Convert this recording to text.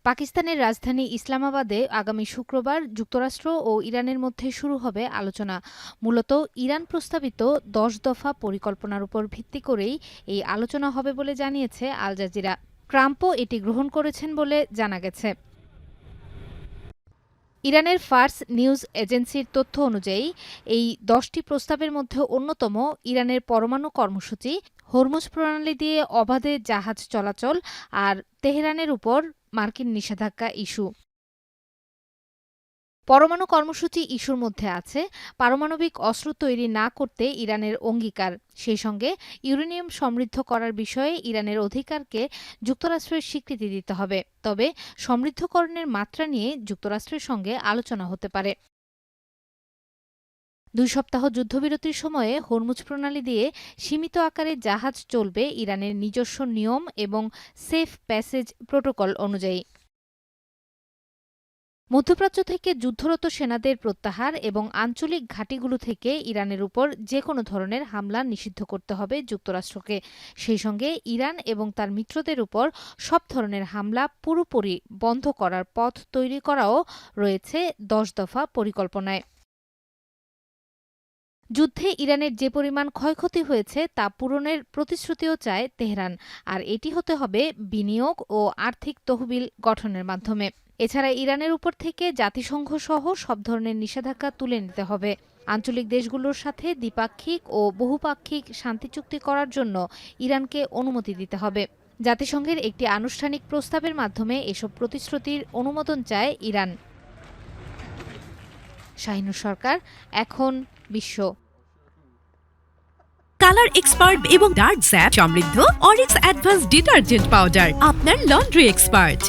পাকিস্তানের রাজধানী ইসলামাবাদে আগামী শুক্রবার যুক্তরাষ্ট্র ও ইরানের মধ্যে শুরু হবে আলোচনা। মূলত ইরান প্রস্তাবিত ১০ দফা পরিকল্পনার উপর ভিত্তি করেই এই আলোচনা হবে বলে জানিয়েছে আল জাজিরা। ট্রাম্পও এটি গ্রহণ করেছেন বলে জানা গেছে। ইরানের ফার্স নিউজ এজেন্সির তথ্য অনুযায়ী এই ১০টি প্রস্তাবের মধ্যে অন্যতম ইরানের পরমাণু কর্মসূচি, হরমুজ প্রণালী দিয়ে অবাধে জাহাজ চলাচল আর তেহরানের উপর মার্কিন নিষেধাজ্ঞা ইস্যু। পরমাণু কর্মসূচি ইস্যুর মধ্যে আছে পারমাণবিক অস্ত্র তৈরি না করতে ইরানের অঙ্গীকার, সেই সঙ্গে ইউরেনিয়াম সমৃদ্ধ করার বিষয়ে ইরানের অধিকারকে যুক্তরাষ্ট্রের স্বীকৃতি দিতে হবে। তবে সমৃদ্ধকরণের মাত্রা নিয়ে যুক্তরাষ্ট্রের সঙ্গে আলোচনা হতে পারে। ২ সপ্তাহ যুদ্ধবিরতির সময়ে হরমুজ প্রণালী দিয়ে সীমিত আকারে জাহাজ চলবে ইরানের নিজস্ব নিয়ম এবং সেফ প্যাসেজ প্রোটোকল অনুযায়ী। মধ্যপ্রাচ্য থেকে যুদ্ধরত সেনাদের প্রত্যাহার এবং আঞ্চলিক ঘাঁটিগুলো থেকে ইরানের উপর যেকোনো ধরনের হামলা নিষিদ্ধ করতে হবে যুক্তরাষ্ট্রকে। সেই সঙ্গে ইরান এবং তার মিত্রদের উপর সব ধরনের হামলা পুরোপুরি বন্ধ করার পথ তৈরি করাও রয়েছে ১০ দফা পরিকল্পনায়। যুদ্ধে ইরানের যে পরিমাণ ক্ষয়ক্ষতি হয়েছে তা পূরণের প্রতিশ্রুতিও চায় তেহরান, আর এটি হতে হবে বিনিয়োগ ও আর্থিক তহবিল গঠনের মাধ্যমে। এছাড়া ইরানের উপর থেকে জাতিসংঘ সহ সব ধরনের নিষেধাজ্ঞা তুলে নিতে হবে। আঞ্চলিক দেশগুলোর সাথে দ্বিপাক্ষিক ও বহুপাক্ষিক শান্তি চুক্তি করার জন্য ইরানকে অনুমতি দিতে হবে। জাতিসংঘের একটি আনুষ্ঠানিক প্রস্তাবের মাধ্যমে এসব প্রতিশ্রুতির অনুমোদন চায় ইরান। শাহিনুর সরকার, এখন বিশ্ব। কালার এক্সপার্ট এবং ডার্ক স্যাপ সমৃদ্ধ অরিক্স অ্যাডভান্স ডিটারজেন্ট পাউডার, আপনার লন্ড্রি এক্সপার্ট।